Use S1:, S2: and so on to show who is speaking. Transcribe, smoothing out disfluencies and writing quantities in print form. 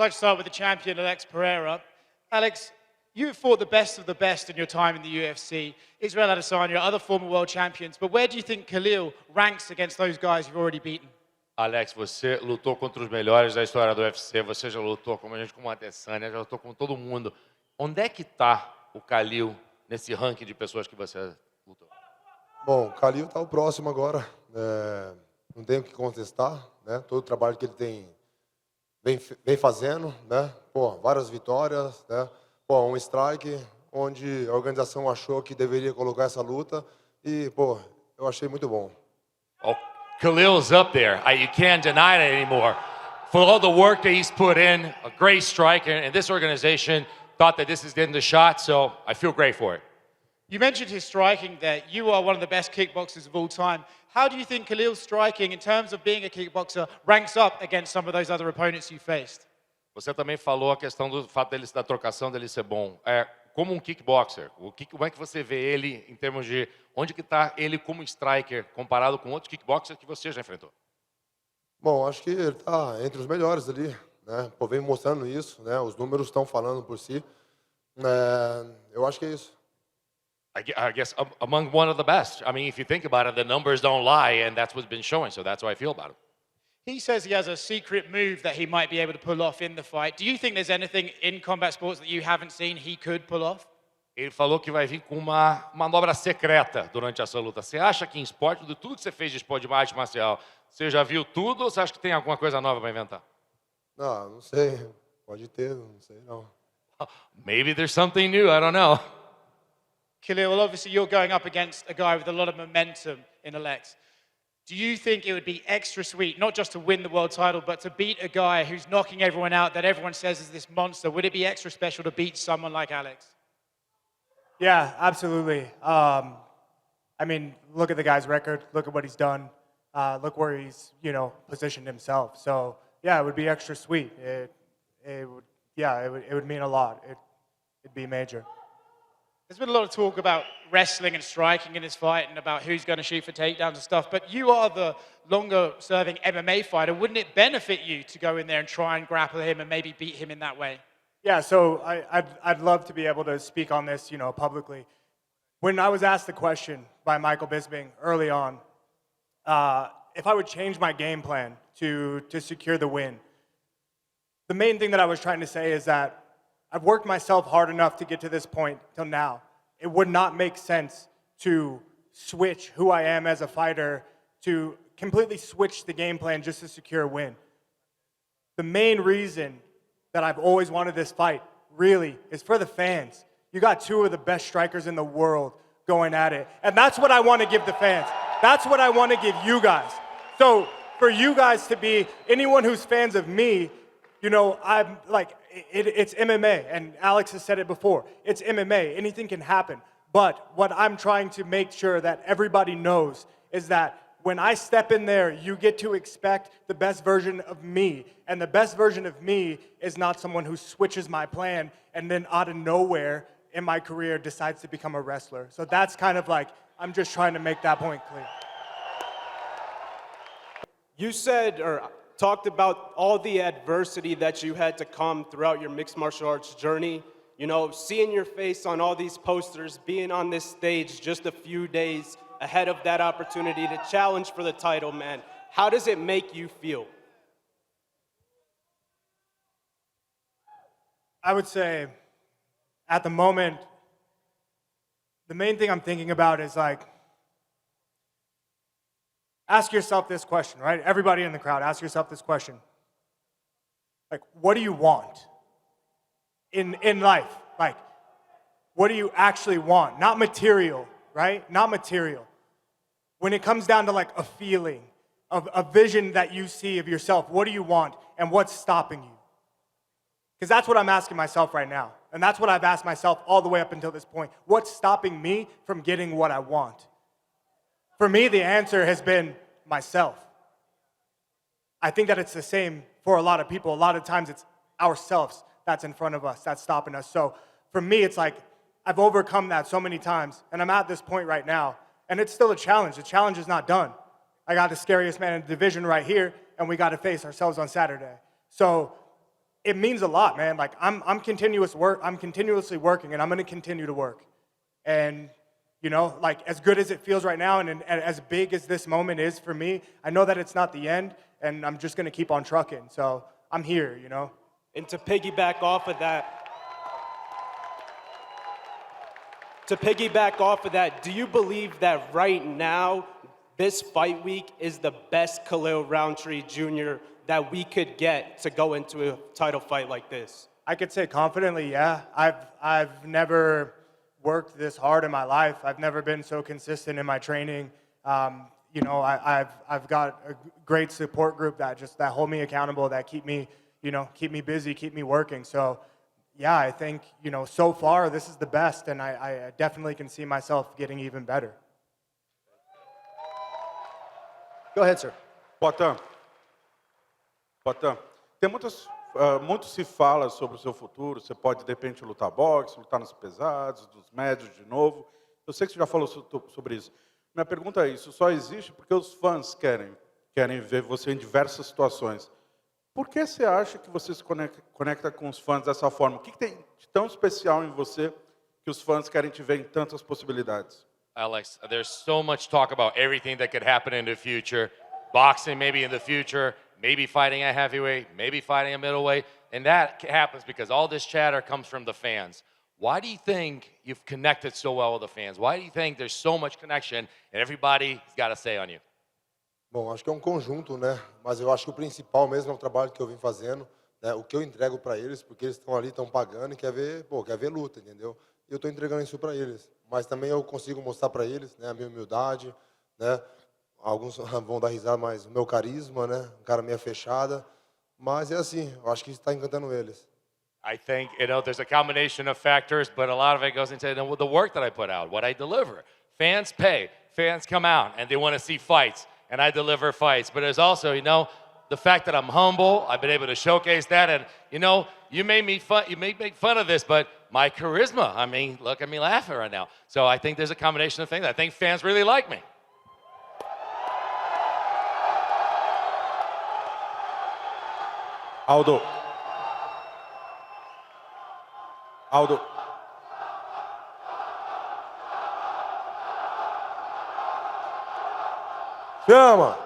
S1: like to start with the champion, Alex Pereira. Alex, you've fought the best of the best in your time in the UFC. Israel Adesanya, other former world champions. But where do you think Khalil ranks against those guys you've already beaten?
S2: Alex, você lutou contra os melhores da história do UFC, você já lutou com a gente, com o Adesanya, já lutou com todo mundo. Onde é que está o Khalil nesse ranking de pessoas que você lutou?
S3: Bom, o Khalil está o próximo agora. Não tenho o que contestar, né? Todo o trabalho que ele vem fazendo, né? Pô, várias vitórias, né? Pô, um strike onde a organização achou que deveria colocar essa luta e, pô, eu achei muito bom.
S2: Oh, Khalil's up there. You can't deny it anymore. For all the work that he's put in, a great striker, and this organization thought that this is getting the shot, so I feel great for it.
S1: You mentioned his striking there. You are one of the best kickboxers of all time. How do you think Khalil's striking, in terms of being a kickboxer, ranks up against some of those other opponents you faced?
S2: Você também falou a questão do fato da trocação dele ser bom. Como um kickboxer, como é que você vê ele em termos de onde que está ele como striker comparado com outros kickboxers que você já enfrentou?
S3: Bom, acho que ele está entre os melhores ali, né? Pô, vem mostrando isso, né? Os números estão falando por si. Eu acho que é isso.
S2: I guess among one of the best. I mean, if you think about it, the numbers don't lie, and that's what's been showing. So that's how I feel about him.
S1: He says he has a secret move that he might be able to pull off in the fight. Do you think there's anything in combat sports that you haven't seen he could pull off?
S2: Ele falou que vai vir com uma manobra secreta durante essa luta. Você acha que em esporte, de tudo que você fez de esporte de arte marcial, você já viu tudo ou você acha que tem alguma coisa nova para inventar?
S3: Não sei. Pode ter, não sei não.
S2: Maybe there's something new, I don't know.
S1: Khalil, well, obviously you're going up against a guy with a lot of momentum in Alex. Do you think it would be extra sweet, not just to win the world title, but to beat a guy who's knocking everyone out that everyone says is this monster? Would it be extra special to beat someone like Alex?
S4: Yeah, absolutely. I mean, look at the guy's record. Look at what he's done. Look where he's, positioned himself. So, yeah, it would be extra sweet. It would mean a lot. It'd be major.
S1: There's been a lot of talk about wrestling and striking in this fight and about who's going to shoot for takedowns and stuff, but you are the longer-serving MMA fighter. Wouldn't it benefit you to go in there and try and grapple him and maybe beat him in that way?
S4: Yeah, so I'd love to be able to speak on this, publicly. When I was asked the question by Michael Bisping early on, if I would change my game plan to secure the win, the main thing that I was trying to say is that I've worked myself hard enough to get to this point till now. It would not make sense to switch who I am as a fighter, to completely switch the game plan just to secure a win. The main reason that I've always wanted this fight, really, is for the fans. You got two of the best strikers in the world going at it. And that's what I want to give the fans. That's what I want to give you guys. So for you guys to be, anyone who's fans of me, I'm like, it's MMA, and Alex has said it before. It's MMA. Anything can happen. But what I'm trying to make sure that everybody knows is that when I step in there, you get to expect the best version of me. And the best version of me is not someone who switches my plan and then out of nowhere in my career decides to become a wrestler. So that's kind of like, I'm just trying to make that point clear.
S5: You said, or talked about all the adversity that you had to come throughout your mixed martial arts journey. Seeing your face on all these posters, being on this stage just a few days ahead of that opportunity to challenge for the title, man. How does it make you feel?
S4: I would say, at the moment, the main thing I'm thinking about is ask yourself this question, right? Everybody in the crowd, ask yourself this question. What do you want in life? What do you actually want? Not material, right? Not material. When it comes down to a feeling, of a vision that you see of yourself, what do you want and what's stopping you? Because that's what I'm asking myself right now. And that's what I've asked myself all the way up until this point. What's stopping me from getting what I want? For me, the answer has been myself. I think that it's the same for a lot of people. A lot of times it's ourselves that's in front of us, that's stopping us. So for me, it's I've overcome that so many times, and I'm at this point right now, and it's still a challenge. The challenge is not done. I got the scariest man in the division right here, and we got to face ourselves on Saturday. So it means a lot, man. Like I'm continuously working, and I'm gonna continue to work. And you know, like as good as it feels right now, and as big as this moment is for me, I know that it's not the end, and I'm just gonna keep on trucking. So I'm here, you know.
S5: And to piggyback off of that, do you believe that right now, this fight week is the best Khalil Rountree Jr. that we could get to go into a title fight like this?
S4: I could say confidently, yeah. I've never worked this hard in my life. I've never been so consistent in my training. You know, I've got a great support group that hold me accountable, that keep me busy, keep me working. So, yeah, I think, you know, so far this is the best, and I definitely can see myself getting even better.
S1: Go ahead, sir.
S6: Potan, tem muito se fala sobre o seu futuro. Você pode, de repente, lutar boxe, lutar nos pesados, nos médios de novo. Eu sei que você já falou sobre isso. Minha pergunta é isso: só existe porque os fãs querem ver você em diversas situações. Por que você acha que você se conecta com os fãs dessa forma? O que tem de tão especial em você que os fãs querem te ver em tantas possibilidades?
S2: Alex, there's so much talk about everything that could happen in the future. Boxing maybe in the future, maybe fighting a heavyweight, maybe fighting a middleweight. And that happens because all this chatter comes from the fans. Why do you think you've connected so well with the fans? Why do you think there's so much connection and everybody's got a say on you?
S3: Bom, acho que é um conjunto, né? Mas eu acho que o principal mesmo é o trabalho que eu vim fazendo, né? O que eu entrego para eles, porque eles estão ali, estão pagando e quer ver luta, entendeu? E eu estou entregando isso para eles. Mas também eu consigo mostrar para eles, né, a minha humildade, né? Alguns vão dar risada, mas o meu carisma, né? Um cara meio fechada. Mas é assim, eu acho que está encantando eles.
S2: I think, you know, there's a combination of factors, but a lot of it goes into the work that I put out, what I deliver. Fans pay, fans come out, and they want to see fights, and I deliver fights. But there's also, you know, the fact that I'm humble, I've been able to showcase that, and, you know, you may make fun of this, but my charisma, I mean, look at me laughing right now. So I think there's a combination of things. I think fans really like me.
S6: Aldo.
S3: Chama!